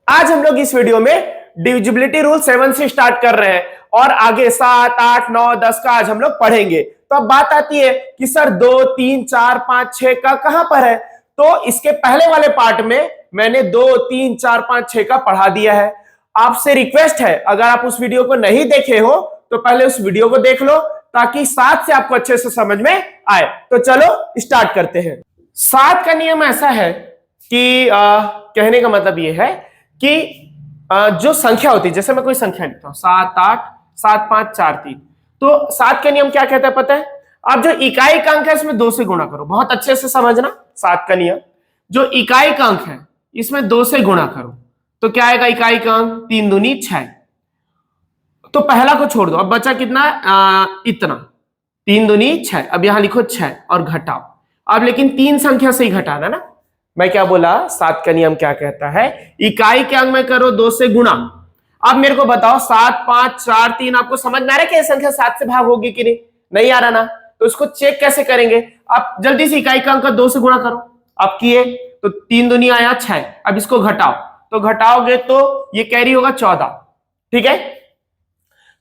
आज हम लोग इस वीडियो में डिविजिबिलिटी रूल 7 से स्टार्ट कर रहे हैं और आगे 7, 8, 9, 10 का आज हम लोग पढ़ेंगे। तो अब बात आती है कि सर 2, 3, 4, 5, 6 का कहां पर है। तो इसके पहले वाले पार्ट में मैंने 2, 3, 4, 5, 6 का पढ़ा दिया है। आपसे रिक्वेस्ट है, अगर आप उस वीडियो को नहीं देखे हो तो पहले उस वीडियो को देख लो ताकि 7 से आपको अच्छे से समझ में आए। तो चलो स्टार्ट करते हैं। 7 का नियम ऐसा है कि कहने का मतलब यह है कि जो संख्या होती है, जैसे मैं कोई संख्या लिखता हूं 7, 8, 7, 5, 4, 3, तो 7 का नियम क्या कहता है पता है? आप जो इकाई का अंक है इसमें 2 से गुणा करो। बहुत अच्छे से समझना 7 का नियम। जो इकाई का अंक है इसमें 2 से गुणा करो तो क्या आएगा? इकाई का अंक 3 दूनी 6। तो पहला को छोड़ दो, अब बचा कितना? इतना 3 दूनी 6। अब यहां लिखो 6 और घटाओ। अब लेकिन 3 संख्या से ही घटाना ना। मैं क्या बोला? 7 का नियम क्या कहता है? इकाई के अंक में करो 2 से गुणा। अब मेरे को बताओ 7, 5, 4, 3 आपको समझ में आ रहा है कि संख्या 7 से भाग होगी कि नहीं आ रहा ना? तो इसको चेक कैसे करेंगे? आप जल्दी से इकाई का अंक 2 से गुणा करो। आप किए तो 3 दूनी आया 6। अब इसको घटाओ तो घटाओगे तो ये कैरी होगा 14। ठीक है,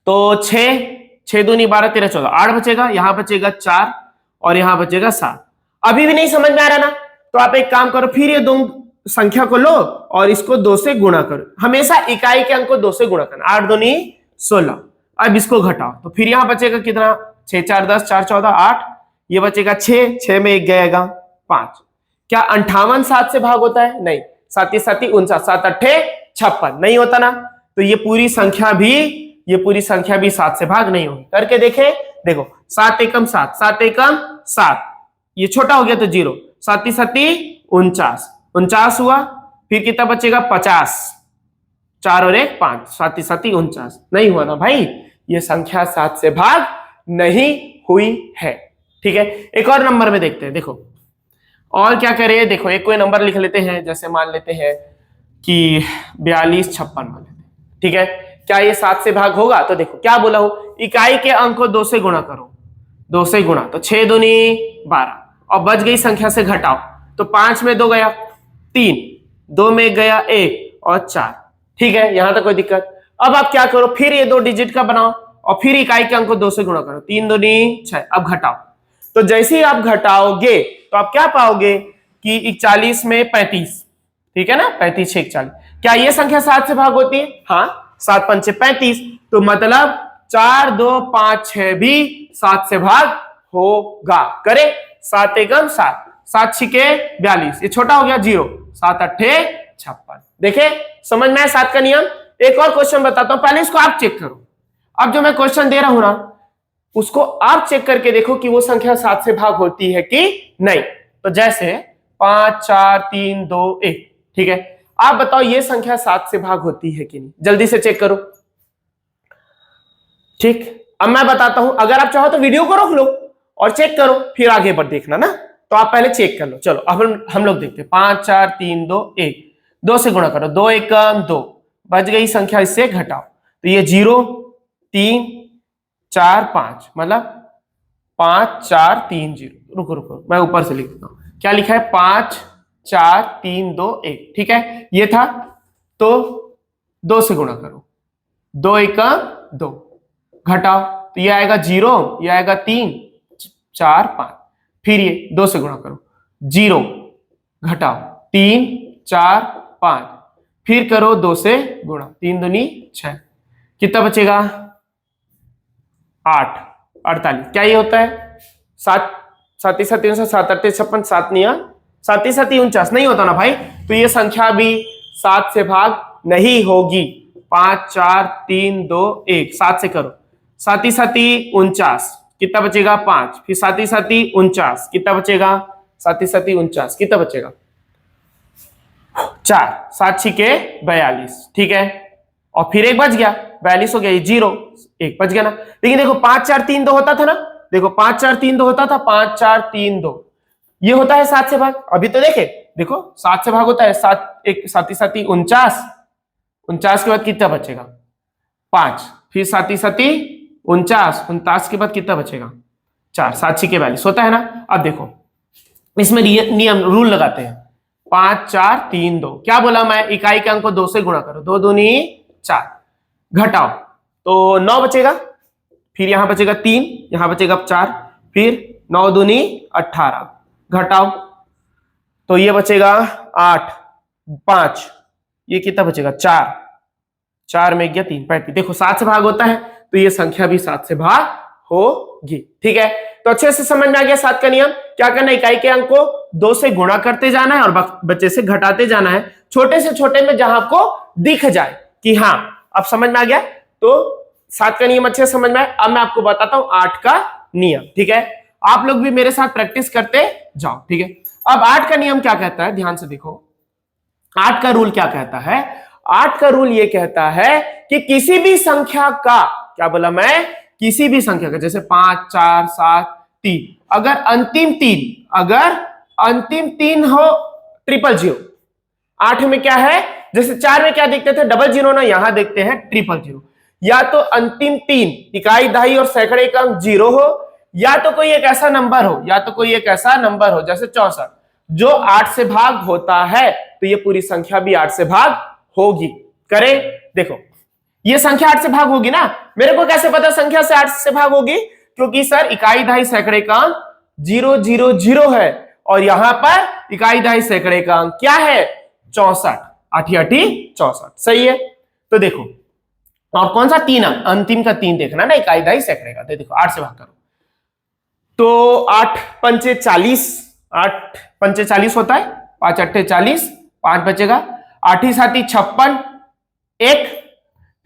तो 6 दूनी 12, 13, 14, 8 बचेगा। यहां बचेगा 4 और यहां बचेगा 7। अभी भी नहीं समझ में आ रहा ना? तो आप एक काम करो, फिर ये दो संख्या को लो और इसको 2 से गुणा करो। हमेशा इकाई के अंक को 2 से गुणा करना। 8 दूनी 16। अब इसको घटाओ तो फिर यहां बचेगा कितना? 6, 4, 10, 4, 14, 8। ये बचेगा 6 में 1 गएगा 5। क्या 58 7 से भाग होता है? नहीं। 7 7 49, 7 8 56 नहीं होता ना? तो ये पूरी संख्या भी 7 से भाग नहीं होगी। करके देखे, देखो 7 एकम 7, 7 एकम 7, ये छोटा हो गया तो 0, 7 7 49, 49 हुआ। फिर कितना बचेगा? 50, 4 और 1 5, 7 7 49 नहीं हुआ ना भाई? ये संख्या 7 से भाग नहीं हुई है। ठीक है, एक और नंबर में देखते हैं। देखो और क्या करें, देखो एक कोई नंबर लिख लेते हैं, जैसे मान लेते हैं कि 42 56 मान लेते हैं। ठीक है, क्या ये 7 से भाग होगा? तो देखो क्या बोला हूं, इकाई के अंक को 2 से गुणा करो। 2 से गुणा तो 6 दूनी 12 और बच गई संख्या से घटाओ तो 5 में 2 गया 3, 2 में गया 1 और 4। ठीक है, यहां तक कोई दिक्कत? अब आप क्या करो, फिर ये 2 डिजिट का बनाओ और फिर इकाई के अंक को 2 से गुणा करो। 3 दूनी 6। अब घटाओ तो जैसे ही आप घटाओगे तो आप क्या पाओगे कि 41 में 35। ठीक है ना, 35 6 40। क्या ये संख्या 7 से भाग होती है? हाँ, 7 5 35। तो मतलब 4 2 5 6 भी 7 से भाग होगा। करे 7 एकम 7, 7 छिके 42, ये छोटा हो गया 0, 7 8 56। देखे समझ में आया 7 का नियम? एक और क्वेश्चन बताता हूं, पहले इसको आप चेक करो। अब जो मैं क्वेश्चन दे रहा हूं ना, उसको आप चेक करके देखो कि वो संख्या 7 से भाग होती है कि नहीं। तो जैसे 5 4 3 2 1। ठीक है, आप बताओ ये संख्या 7 से भाग होती है कि नहीं? जल्दी से चेक करो। ठीक, अब मैं बताता हूं, अगर आप चाहो तो वीडियो को रोक लो और चेक करो, फिर आगे बढ़ देखना ना। तो आप पहले चेक कर लो। चलो अब हम लोग देखते हैं। 5 4 3 2 1, 2 से गुणा करो। 2 एकम 2, बच गई संख्या, इससे घटाओ तो ये 0 3 4 5, मतलब 5 4 3 0। रुको मैं ऊपर से लिख देता हूं। क्या लिखा है? 5 4 3 2 1। ठीक है, ये था। तो 2 से गुणा करो। 2 एकम 2, घटाओ तो ये आएगा 0, ये आएगा 3 4 5। फिर ये 2 से गुणा करो। 0 घटाओ 3 4 5। फिर करो 2 से गुणा। 3 दूनी 6, कितना बचेगा? 8 48। क्या ये होता है? 7 7 7 7 8 56 7 निया 7 7 49 नहीं होता ना भाई? तो ये संख्या भी 7 से भाग नहीं होगी। 5 4 3 2 1, 7 से करो। 7 7 49, कितना बचेगा? 5। फिर 7 7 49, कितना बचेगा? 7 7 49, कितना बचेगा? 4, 7 छिके 42। ठीक है, और फिर एक बच गया, 42 हो गया, ये 0 1 बच गया ना। लेकिन देखो 5 4 3 2 होता था ना? देखो 5 4 3 2 होता था। 5 4 3 2 ये होता है 7 से भाग। अभी तो देखो 7 से भाग होता है। 7 1 7 7 49, 49 के बाद कितना बचेगा? 5। फिर 7 7 49, 49 के बाद कितना बचेगा? 4, 7 छिके 42 होता है ना? अब देखो इसमें नियम रूल लगाते हैं। 5 4 3 2। क्या बोला मैं? इकाई के अंक को 2 से गुणा करो, 2 दूनी 4, घटाओ तो 9 बचेगा, फिर यहां बचेगा 3, यहां बचेगा 4, फिर 9 दूनी 18, घटाओ तो ये बचेगा 8, 5, ये कितना बचेगा 4, 4 में गया 3, 35। देखो 7 से भाग होता है तो ये संख्या भी 7 से भाग होगी। ठीक है, तो अच्छे से समझ में आ गया 7 का नियम। क्या करना है? इकाई के अंक को 2 से गुणा करते जाना है और बच्चे से घटाते जाना है, छोटे से छोटे में जहां आपको दिख जाए कि हाँ अब समझ में आ गया। तो 7 का नियम अच्छे से समझ में आया। अब मैं आपको बताता हूं 8 का नियम। ठीक है, आप लोग भी मेरे साथ प्रैक्टिस करते जाओ। ठीक है, अब 8 का नियम क्या कहता है, ध्यान से देखो। 8 का रूल क्या कहता है? 8 का रूल ये कहता है कि किसी भी संख्या का, क्या बोला मैं? किसी भी संख्या का, जैसे 5 4 7 3, अगर अंतिम तीन हो 000। 8 में क्या है? जैसे 4 में क्या देखते थे? 00 ना, यहां देखते हैं 000। या तो अंतिम 3 इकाई, दहाई और सैकड़े का अंक 0 हो, या तो कोई एक ऐसा नंबर हो, जैसे 64 जो 8 से भाग होता है, तो ये पूरी संख्या भी 8 से भाग होगी। करें, देखो ये संख्या 8 से भाग होगी ना। मेरे को कैसे पता संख्या से 8 से भाग होगी? क्योंकि सर इकाई, दहाई, सैकड़े का अंक 000 है और यहां पर इकाई, दहाई, सैकड़े का अंक क्या है? 64, 8 8 64। सही है, तो देखो और कौन सा 3 अंक? अंतिम का 3 देखना ना, इकाई, दहाई, सैकड़े का। तो देखो 8 से भाग करो तो 8 पंचे 40, 8 पंचे 40 होता है, 5 अट्ठे 40, 5 बचेगा, 8 ही 7 56, 1,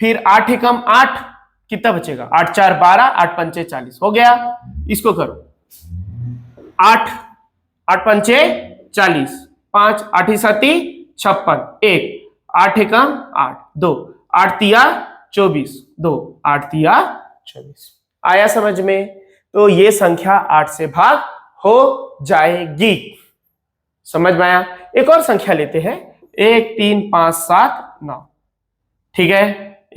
फिर 8 एकम 8, कितना बचेगा? 8 4 12, 8 पंचे 40 हो गया। इसको करो 8 8 पंचे 40, 5 8 ही 7 56, 1, 8 एकम 8, 2, 8 तिया 24, 2, 8 तिया 24। आया समझ में? तो ये संख्या 8 से भाग हो जाएगी। समझ में आया? एक और संख्या लेते हैं, 1 3 5 7 9। ठीक है,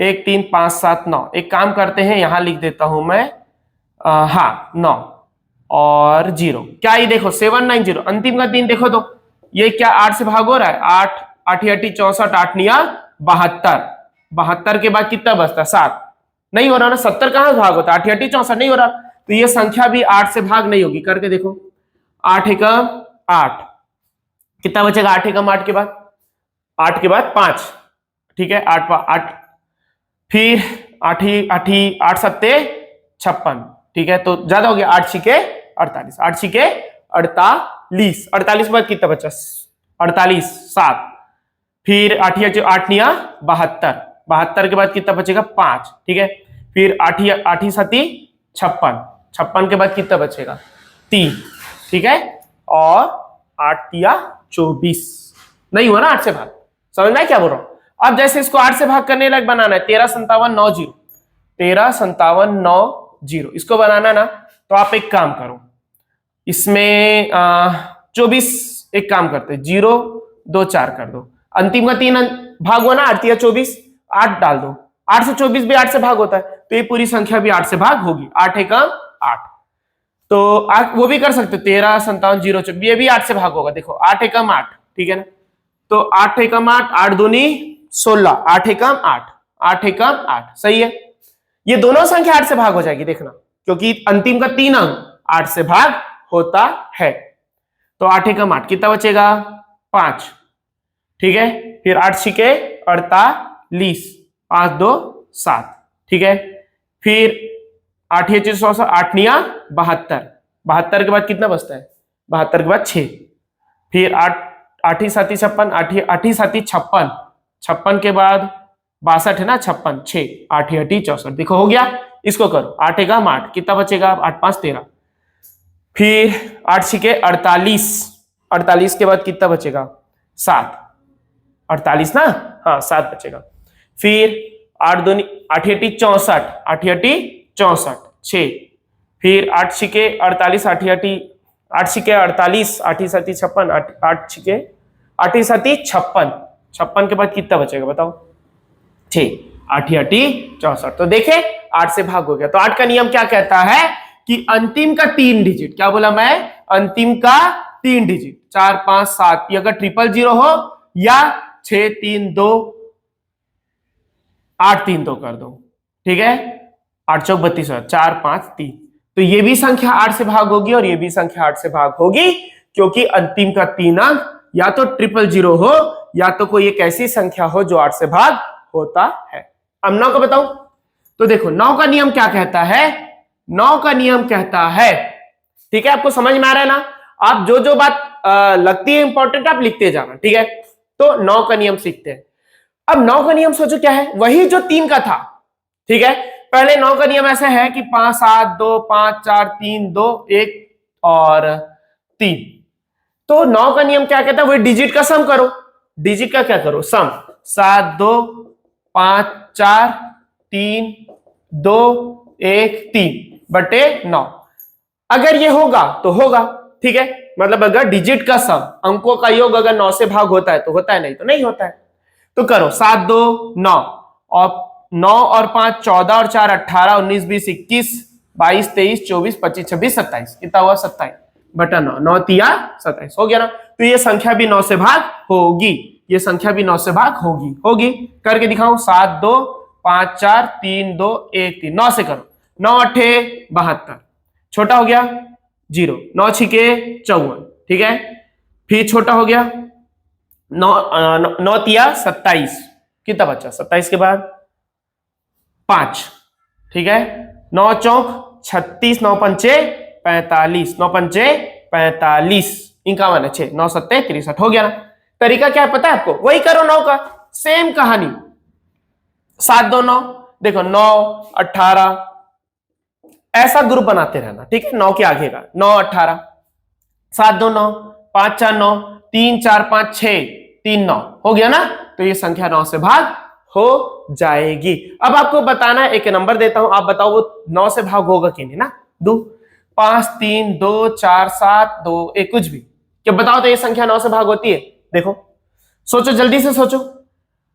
1 3 5 7 9। एक काम करते हैं, यहां लिख देता हूं मैं 9 और 0। क्या ये देखो 790, अंतिम का 3 देखो तो ये क्या 8 से भाग हो रहा है? 8 8 8 64, 8 9 72, 72 के बाद कितना बचता है? 7। नहीं हो रहा ना, 70 कहां भाग होता है? 8 8 64 नहीं हो रहा, तो ये संख्या भी 8 से भाग नहीं होगी। करके देखो 8 एकम 8, कितना बचेगा? 8 एकम 8 के बाद, 8 के बाद 5। ठीक है, 8 8, फिर 8 ही 8 ही 8 सत्ते 56। ठीक है, तो ज्यादा हो गया, 8 छिके 48, 8 छिके 48, 48 के बाद कितना बचा? 48, 7, फिर 8 ही 8 निया 72, 72 के बाद कितना बचेगा? 5। ठीक है, फिर 8 ही 7 56, 56 के बाद कितना बचेगा? 3। ठीक है, और 8 तिया 24। नहीं हुआ ना 8 से भाग? समझ में क्या बोल रहा हूं? अब जैसे इसको 8 से भाग करने लायक बनाना है, 13 57 9 0, 13 57 9 0 इसको बनाना ना, तो आप एक काम करो, इसमें 24, एक काम करते 0 2 4 कर दो, अंतिम का 3 भाग हुआ ना, 8 तिया 24, 8 डाल दो, 8 से 24 भी 8 से भाग होता है, तो ये पूरी संख्या भी 8 से भाग होगी। 8 एकम 8, तो आप वो भी कर सकते 13 57 0 24, ये भी 8 से भाग होगा। देखो 8 एकम 8, ठीक है ना, तो 8 एकम 8, 8 दूनी 16, 8 एकम 8, 8 एकम 8। सही है, ये दोनों संख्या 8 से भाग हो जाएगी देखना, क्योंकि अंतिम का 3 अंक 8 से भाग होता है। तो 8 एकम 8 कितना बचेगा? 5। ठीक है, फिर 8 छिके 48, 5 2 7। ठीक है, फिर 8 ही 100, 8 निया 72, 72 के बाद कितना बचता है? 72 के बाद 6, फिर 8 ही 7 56, 8 ही 7 56, 56 के बाद 62 है ना, 56 6, 8 ही 8 64। देखो हो गया, इसको करो 8 एकम 8, कितना बचेगा? 8 5 13, फिर 8 छिके 48, 48 के बाद कितना बचेगा? 7, 48 ना, हाँ 7 बचेगा, फिर 8 2 8 8 64, 8 8 64 6, फिर 8 छिके 48, 8 8 छिके 48, 8 ही 7 56, 8 छिके 8 ही 7 56, 56 के बाद कितना बचेगा बताओ? 6, 8 ही 8 64। तो देखे 8 से भाग हो गया। तो 8 का नियम क्या कहता है कि अंतिम का 3 डिजिट, क्या बोला मैं? अंतिम का 3 डिजिट, 4 5 7, ये अगर 000 हो या 6 3 2 8 3 2 कर दो, ठीक है, 8 चौक 32 4 5 3, तो ये भी संख्या 8 से भाग होगी और ये भी संख्या 8 से भाग होगी, क्योंकि अंतिम का 3 अंक या तो 000 हो या तो कोई एक ऐसी संख्या हो जो 8 से भाग होता है। अब 9 को बताऊं, तो देखो 9 का नियम क्या कहता है, 9 का नियम कहता है, ठीक है, आपको समझ में आ रहा है ना, आप जो जो बात लगती है इंपॉर्टेंट आप लिखते जाना, ठीक है। तो 9 का नियम सीखते हैं। अब 9 का नियम सोचो क्या है, वही जो 3 का था, ठीक है। पहले 9 का नियम ऐसे है कि 5 7 2 5 4 3 2 1 और 3। तो 9 का नियम क्या कहता है, वही डिजिट का सम करो, डिजिट का क्या करो, सम, 7 2 5 4 3 2 1 3 बटे 9। अगर ये होगा तो होगा, ठीक है, मतलब अगर डिजिट का सम, अंकों का योग अगर 9 से भाग होता है तो होता है, नहीं तो नहीं होता है। तो करो 7 2 9 और 9 और 5 14 और 4 18 19 20 21 22 23 24 25 26 27, कितना हुआ 27 बटा 9, 9 तिया 27 हो गया ना। तो ये संख्या भी 9 से भाग होगी, ये संख्या भी 9 से भाग होगी, होगी करके दिखाऊं, 7 2 5 4 3 2 1 3, 9 से करो, 9 8 72, छोटा हो गया 0, 9 6 54, ठीक है, फिर छोटा हो गया 9 तिया 27, कितना बचा 27 के बाद 5, ठीक है, 9 चौक 36, 9 पंचे 45, 9 पंचे 45, 51 6, 9 सत्ते 63, हो गया ना। तरीका क्या है पता है आपको, वही करो 9 का, सेम कहानी, 7 2 9, देखो 9 18, ऐसा ग्रुप बनाते रहना, ठीक है, 9 के आगे का 9 18, 7 2 9 5 4 9 3 4 5 6 3 9, हो गया ना। तो ये संख्या 9 से भाग हो जाएगी। अब आपको बताना है, एक नंबर देता हूं, आप बताओ वो 9 से भाग होगा कि नहीं ना। 2 5 3 2 4 7 2 1, कुछ भी क्या बताओ तो ये संख्या 9 से भाग होती है। देखो सोचो, जल्दी से सोचो,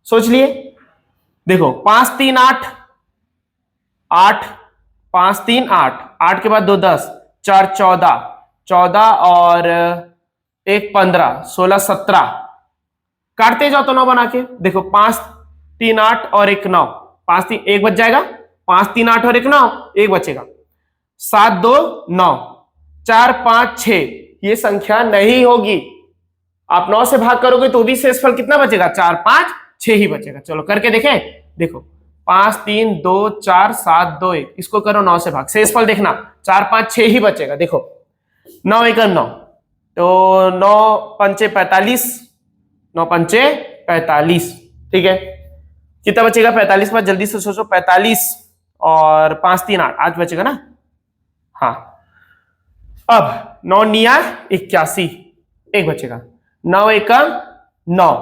सोच लिए, देखो 5 3 8 8 5 3 8, 8 के बाद 2 10, 4 14, 14 और 1 15, 16 17, काटते जाओ तो 9 बना के, देखो 5 3 8 और 1 9, 5 3 1 बच जाएगा, 5 3 8 और 1 9, 1 बचेगा, 7 2 9, 4 5 6, ये संख्या नहीं होगी। आप 9 से भाग करोगे तो भी शेषफल कितना बचेगा, 4 5 6 ही बचेगा। चलो करके देखें, देखो 5 3 2 4 7 2 1, इसको करो 9 से भाग, शेषफल देखना 4 5 6 ही बचेगा। देखो 9 1 9, तो 9 पंचे 45, 9 पंचे 45, ठीक है, कितना बचेगा 45 पर, जल्दी से सोचो, 45 और 5 3 8, 8 बचेगा ना। हाँ, अब 9 निया 81, 1 बचेगा, 9 1 9,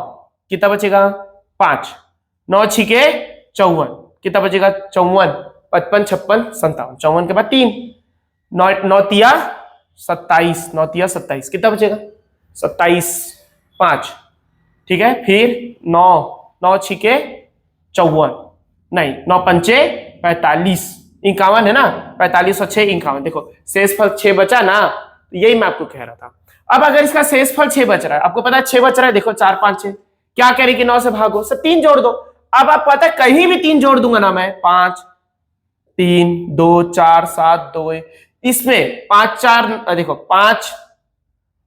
कितना बचेगा 5, 9 6 54, कितना बचेगा 54, 55 56 57, 54 के बाद 3, 9 तिया 27, 9 तिया 27, कितना बचेगा 27 5, ठीक है, फिर 9 9 6 54, नहीं 9 पंचे 45, 51 है ना, 45 और 6 51, देखो शेषफल 6 बचा ना, तो यही मैं आपको कह रहा था। अब अगर इसका शेषफल 6 बच रहा है, आपको पता है 6 बच रहा है, देखो 4 5 6, क्या करें कि 9 से भागो, सब 3 जोड़ दो। अब आप पता है कहीं भी 3 जोड़ दूंगा ना मैं, 5 3 2 4 7 2 1, इसमें 5 4, देखो 5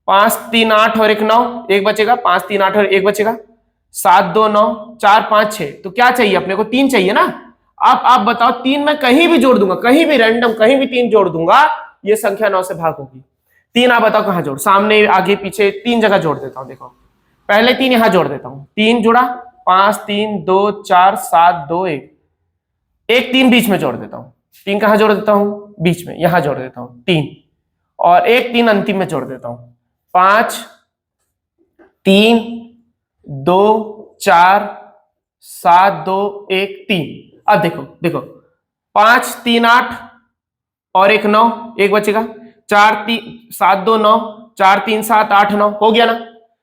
5 3 8 और 1 9, 1 बचेगा, 5 3 8 और 1 बचेगा, 7 2 9 4 5 6, तो क्या चाहिए अपने को, 3 चाहिए ना। आप बताओ, 3 मैं कहीं भी जोड़ दूंगा, कहीं भी रैंडम कहीं भी 3 जोड़ दूंगा, ये संख्या 9 से भाग होगी। 3 आप बताओ कहां जोड़, सामने आगे पीछे 3 जगह जोड़ देता हूं, देखो पहले 3 यहां जोड़ देता हूं, 3 जुड़ा, 5 3 2 4 7 2 1, 1 3 बीच में जोड़ देता हूं, 3 कहां जोड़ देता हूं, बीच में, यहां जोड़ देता हूं 3, और 1 3 अंतिम में जोड़ देता हूं, 5 3 2 4 7 2 1 3। अब देखो देखो 5 3 8 और 1 9, 1 बचेगा, 4 3 7 2 9, 4 3 7 8 9, हो गया ना।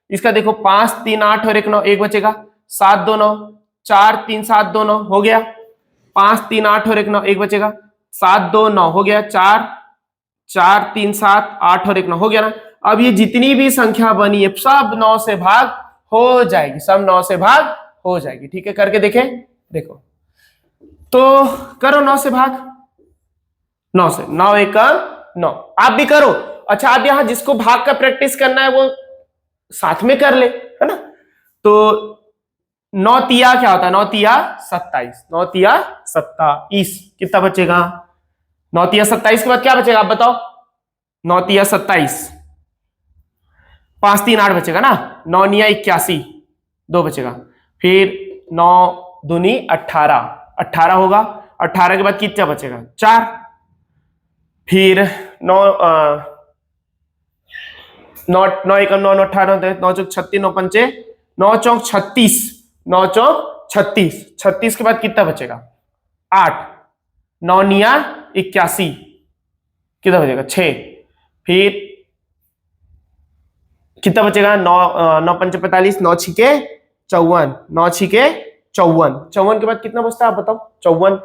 इसका देखो 5 3 8 और 1 9, 1 बचेगा, 7 2 9, 4 3 7 2 9, हो गया, 5 3 8 और 1 9, 1 बचेगा, 7 2 9, हो गया, 4 4 3 7 8 और 1 9, हो गया ना। अब ये जितनी भी संख्या बनी है सब 9 से भाग हो जाएगी, सब 9 से भाग हो जाएगी। ठीक है, करके देखें, देखो तो करो 9 से भाग, 9 से, 9 एकम 9, आप भी करो। अच्छा, आप यहां जिसको भाग का प्रैक्टिस करना है वो साथ में कर ले, है ना। तो 9 तिया क्या होता है, 9 तिया 27, 9 तिया 27, कितना बचेगा, 9 तिया 27 के बाद क्या बचेगा आप बताओ, 9 तिया 27, 5 3 8 बचेगा ना, 9 निया 81, 2 बचेगा, फिर 9 दूनी 18, 18 होगा, 18 के बाद कितना बचेगा 4, फिर 9 9 एकम 9 9 18 9 चौक 36 9 पंचे 9 चौक 36, 9 चौक 36, 36 के बाद कितना बचेगा 8, 9 निया 81, कितना बचेगा 6, फिर कितना बचेगा 9 9 पंचे 45, 9 छिके 54, 9 छिके 54, 54 के बाद कितना बचता है आप बताओ, 54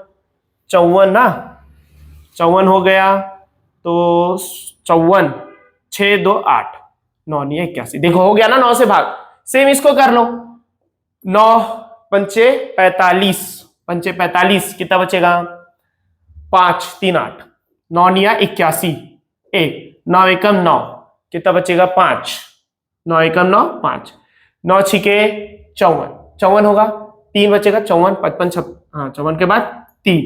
54 ना, 54 हो गया तो 54, 6 2 8, 9 नहीं 81, देखो हो गया ना 9 से भाग। सेम इसको कर लो, 9 पंचे 45, पंचे 45 कितना बचेगा 5 3 8, 9 निया 81, 1 9 एकम 9, कितना बचेगा 5, 9 एकम 9 5, 9 छिके 54, 54 होगा, 3 बचेगा 54 55 हाँ 54 के बाद 3,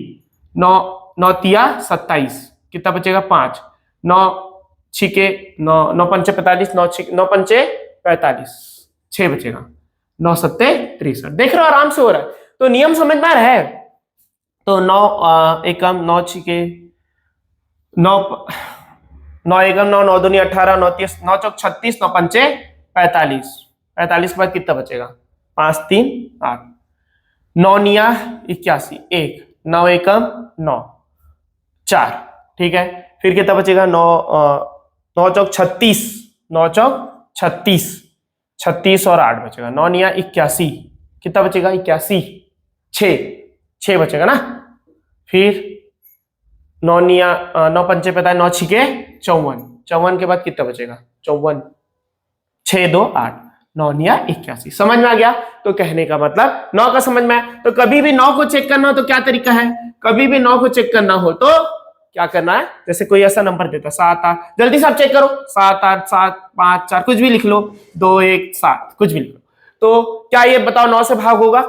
9 9 तिया 27, कितना बचेगा 5, 9 छिके 9 9 पंचे 45, 9 पंचे 45, 6 बचेगा, 9 सत्ते 63, देख रहे हो आराम से हो रहा है। तो नियम समझ में आ रहा है। तो 9 एकम 9 छिके 9 9 एकम 9 9 दूनी 18, 9 30 9 चौक 36, 9 पंचे 45, 45 के बाद कितना बचेगा 5 3 8, 9 निया 81, 1 9 एकम 9 4, ठीक है, फिर कितना बचेगा 9 9 चौक 36, 9 चौक 36, 36 और 8 बचेगा, 9 निया 81, कितना बचेगा 81, 6 बचेगा ना, फिर 9 निया 9 पंचे 45, 9 छिके 54, 54 के बाद कितना बचेगा 54, 6 2 8, 9 निया 81, समझ में आ गया। तो कहने का मतलब 9 का समझ में आया। तो कभी भी 9 को चेक करना हो तो क्या तरीका है, कभी भी 9 को चेक करना हो तो क्या करना है, जैसे कोई ऐसा नंबर देता है 7 8, जल्दी से आप चेक करो 7 8 7 5 4 कुछ भी लिख लो, 2 1 7 कुछ भी लिख लो। तो क्या ये बताओ 9 से भाग होगा,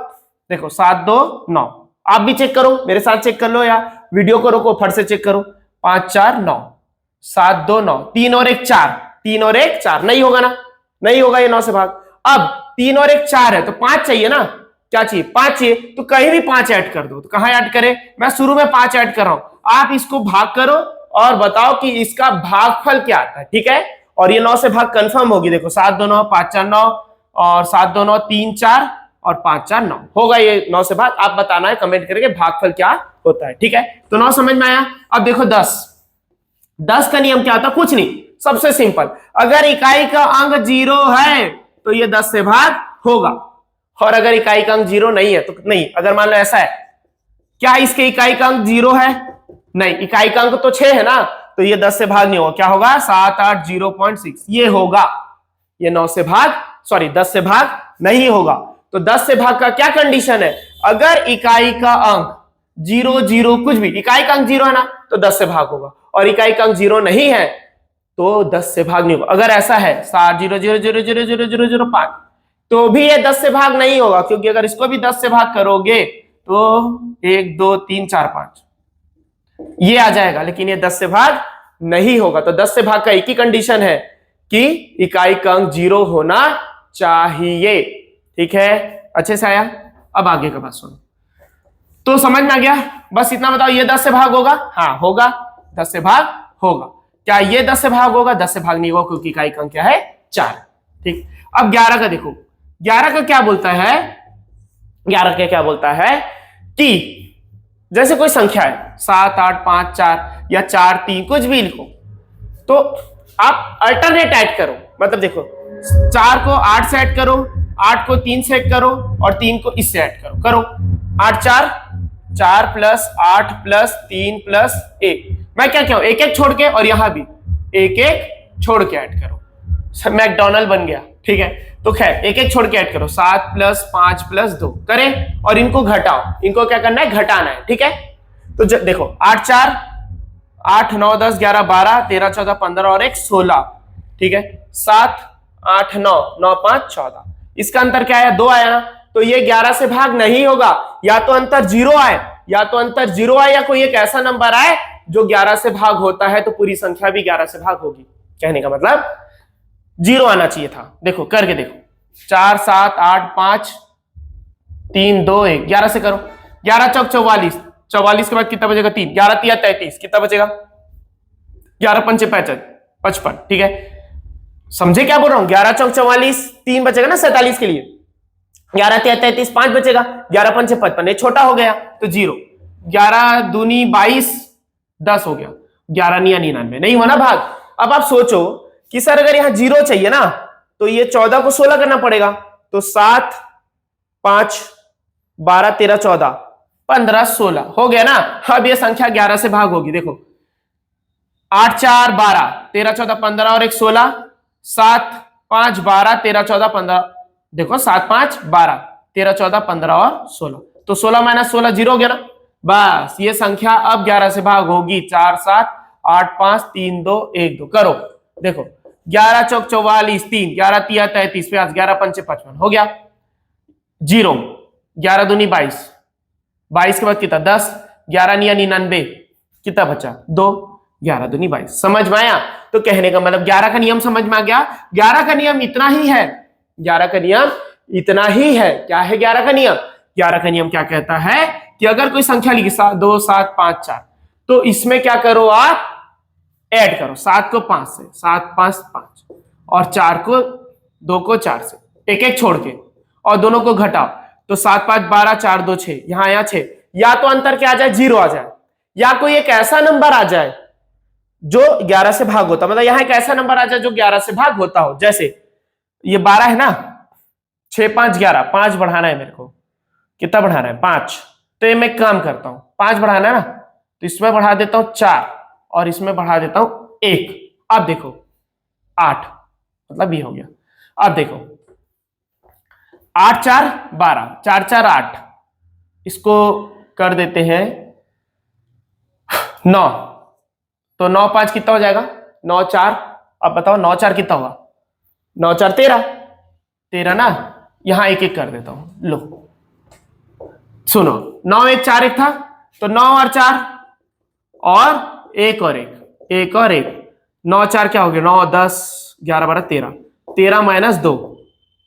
देखो 7 2 9, आप भी चेक करो, मेरे साथ चेक कर लो या वीडियो को रोको फट से चेक करो, 5 4 9, 7 2 9, 3 और 1 4, 3 और 1 4, नहीं होगा ना, नहीं होगा ये 9 से भाग। अब 3 और 1 4 है तो 5 चाहिए ना, क्या चाहिए 5 चाहिए, तो कहीं भी 5 ऐड कर दो। तो कहां ऐड करें, मैं शुरू में 5 ऐड कर रहा हूं, आप इसको भाग करो और बताओ कि इसका भागफल क्या आता है, ठीक है। और ये 9 से भाग कंफर्म होगी, देखो 7 2 9 5 4 9 और 7 2 9 3 4 और 5 4 9 होगा ये 9 से भाग। आप बताना है कमेंट करके भागफल क्या होता है, ठीक है। तो 9 समझ में आया। अब देखो 10 का नियम क्या होता है, कुछ नहीं, सबसे सिंपल, अगर इकाई का अंक 0 है तो ये 10 से भाग होगा, और अगर इकाई का अंक 0 नहीं है तो नहीं। अगर मान लो ऐसा है, क्या इसके इकाई का अंक 0 है, नहीं, इकाई का अंक तो 6 है ना, तो ये 10 से भाग नहीं होगा, क्या होगा 7 8 0.6 ये होगा, ये 9 से भाग सॉरी 10 से भाग नहीं होगा। तो 10 से भाग का क्या कंडीशन है, अगर इकाई का अंक 0 0 कुछ भी, इकाई का अंक 0 है ना तो 10 से भाग होगा, और इकाई का अंक 0 नहीं है तो 10 से भाग नहीं होगा। अगर ऐसा है 7 0 0 0 0 0 0 0 5 तो भी ये 10 से भाग नहीं होगा, क्योंकि अगर इसको भी 10 से भाग करोगे तो 1 2 3 4 5 ये आ जाएगा, लेकिन ये 10 से भाग नहीं होगा। तो 10 से भाग का एक ही कंडीशन है कि इकाई का अंक 0 होना चाहिए, ठीक है। अच्छे से आया। अब आगे का बात सुनो, तो समझ में आ गया, बस इतना बताओ, ये 10 से भाग होगा, हाँ होगा, 10 से भाग होगा। क्या ये 10 से भाग होगा, 10 से भाग नहीं होगा, क्योंकि इकाई का अंक क्या है 4, ठीक। अब 11 का देखो, 11 का क्या बोलता है, 11 का क्या बोलता है कि जैसे कोई संख्या है 7 8 5 4 या 4 3 कुछ भी लिखो, तो आप अल्टरनेट ऐड करो, मतलब देखो 4 को 8 से ऐड करो, 8 को 3 से ऐड करो और 3 को इससे ऐड करो 8 4 4 प्लस 8 प्लस 3 प्लस 1, मैं क्या कहूं, एक एक छोड़ के, और यहां भी एक एक छोड़ के ऐड करो, मैकडोनल्ड बन गया, ठीक है। तो खैर एक एक छोड़ के ऐड करो, 7 + 5 + 2 करें, और इनको घटाओ, इनको क्या करना है, घटाना है, ठीक है। तो देखो 8 4 8 9 10 11 12 13 14 15 और 1 16, ठीक है। 7 8 9 9 5 14, इसका अंतर क्या आया, 2 आया ना। तो ये 11 से भाग नहीं होगा, या तो अंतर 0 आए, या तो अंतर 0 आए, या कोई एक ऐसा नंबर आए जो 11 से भाग होता है, तो पूरी संख्या भी 11 से भाग होगी। कहने का मतलब 0 आना चाहिए था। देखो करके देखो, 4 7 8 5 3 2 1, 11 से करो, 11 चौक 44, 44 के बाद कितना बचेगा, 3, 11 3 33, कितना बचेगा, 11 5 65, 55, ठीक है। समझे क्या बोल रहा हूं, 11 चौक 44, 3 बचेगा ना 47 के लिए, 11 3 33, 5 बचेगा, 11 5 55, ये छोटा हो गया तो 0, 11 दूनी 22, 10 हो गया, 11 निया 99, नहीं हुआ ना भाग। अब आप सोचो कि सर अगर यहां 0 चाहिए ना, तो ये 14 को 16 करना पड़ेगा, तो 7 5 12 13 14 15 16 हो गया ना। अब ये संख्या 11 से भाग होगी, देखो 8 4 12 13 14 15 और 1 16, 7 5 12 13 14 15, देखो 7 5 12 13 14 15 और 16, तो 16 - 16 0 हो गया ना। बस ये संख्या अब 11 से भाग होगी, 4 7 8 5 3 2 1 2 करो, देखो 11 चौक 44, 3, 11 3 33, 11 5 55 हो गया, 0, 11 दूनी 22, 22 के बाद कितना 10, 11 निया 99, कितना बचा 2, 11 दूनी 22, समझ में आया। तो कहने का मतलब 11 का नियम समझ में आ गया। 11 का नियम इतना ही है, 11 का नियम इतना ही है। क्या है 11 का नियम, 11 का नियम क्या कहता है कि अगर कोई संख्या लिखी 2 7 5 4, तो इसमें क्या करो आप ऐड करो, 7 को 5 से, 7 5 5, और 4 को 2 को 4 से, एक एक छोड़ के, और दोनों को घटाओ, तो 7 5 12 4 2 6, यहां आया 6, या तो अंतर क्या आ जाए 0 आ जाए, या कोई एक ऐसा नंबर आ जाए जो 11 से भाग होता, मतलब यहां एक ऐसा नंबर आ जाए जो 11 से भाग होता हो। जैसे ये 12 है ना, 6 5 11, 5 बढ़ाना है मेरे को, कितना बढ़ाना है 5, तो ये मैं काम करता हूं, 5 बढ़ाना है ना, तो इसमें बढ़ा देता हूं 4, और इसमें बढ़ा देता हूं 1, अब देखो 8, मतलब ये हो गया। अब देखो 8 4 12, 4 4 8, इसको कर देते हैं 9, तो 9 5 कितना हो जाएगा, 9 4, अब बताओ 9 4 कितना होगा, 9 4 13, 13 ना, यहां एक एक कर देता हूं, लो सुनो, 9 1 4 1 था, तो 9 और 4 और 1 और 1, 1 और 1, 9 4 क्या हो गया, 9 10 11 12 13, 13 - 2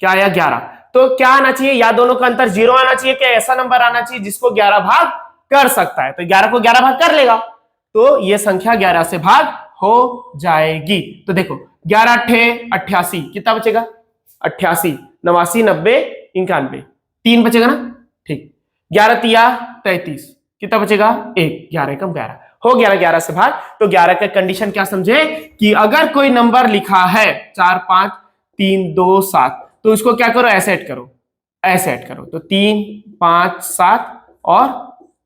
क्या आया 11। तो क्या आना चाहिए, या दोनों का अंतर 0 आना चाहिए, क्या ऐसा नंबर आना चाहिए जिसको 11 भाग कर सकता है, तो 11 को 11 भाग कर लेगा, तो ये संख्या 11 से भाग हो जाएगी। तो देखो 11 8 88, कितना बचेगा 88 89 90 91, 3 बचेगा ना, ठीक। 11 3 33, कितना बचेगा 1, 11 कम 11 हो गया 11 से भाग। तो 11 का कंडीशन क्या समझे कि अगर कोई नंबर लिखा है 4 5 3 2 7, तो उसको क्या करो, ऐसे ऐड करो, ऐसे ऐड करो, तो 3 5 7 और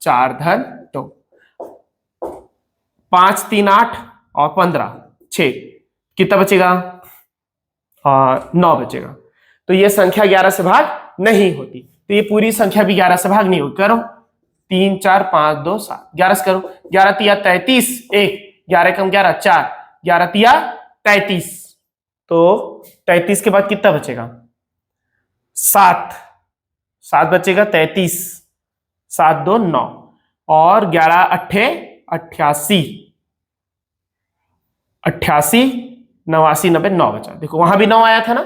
4 धन 2, 5 3 8 और 15 6, कितना बचेगा 9 बचेगा। तो ये संख्या 11 से भाग नहीं होती, तो ये पूरी संख्या भी 11 से भाग नहीं होती। करो 3 4 5 2 7, 11 से करो, 11 3 33 1, 11 कम 11 4, 11 3 33, तो 33 के बाद कितना बचेगा 7, 7 बचेगा 33, 7 2 9, और 11 8 88, 88 89 90 9 बचा। देखो वहां भी 9 आया था ना,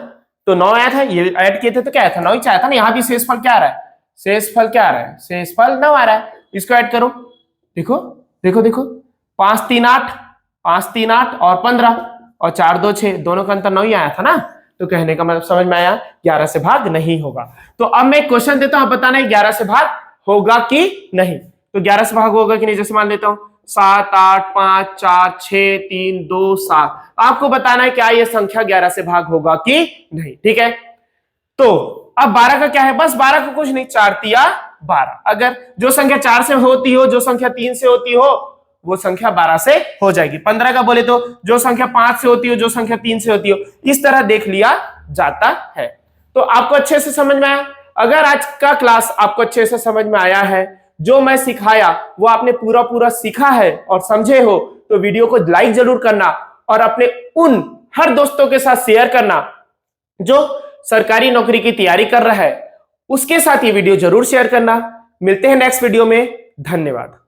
तो 9 आया था, ये ऐड किए थे तो क्या आया था 9 ही चाहा था ना। यहाँ भी शेषफल क्या आ रहा है, शेषफल क्या आ रहा है, शेषफल 9 आ रहा है, इसको ऐड करो, देखो देखो देखो 5 3 8, 5 3 8 और 15 और 4 2 6, दोनों का अंतर 9 ही आया था ना। तो कहने का मतलब समझ में आया 11 से भाग नहीं होगा। तो अब मैं एक क्वेश्चन देता हूं, बताना है 11 से भाग होगा कि नहीं। तो 11 से भाग होगा कि नहीं, जैसे मान लेता हूं 7 8 5 4 6 3 2 7, आपको बताना है क्या ये संख्या 11 से भाग होगा कि नहीं, ठीक है। तो अब 12 का क्या है, बस 12 का कुछ नहीं, 4 3 12, अगर जो संख्या 4 से होती हो, जो संख्या 3 से होती हो, वो संख्या 12 से हो जाएगी। 15 का बोले तो जो संख्या 5 से होती हो, जो संख्या 3 से होती हो, इस तरह देख लिया जाता है। तो आपको अच्छे से समझ में आया? अगर आज का क्लास आपको अच्छे से समझ में आया है, जो मैं सिखाया वो आपने पूरा सीखा है और समझे हो, तो वीडियो को लाइक जरूर करना और अपने उन हर दोस्तों के साथ शेयर करना जो सरकारी नौकरी की तैयारी कर रहा है, उसके साथ ये वीडियो जरूर शेयर करना। मिलते हैं नेक्स्ट वीडियो में। धन्यवाद।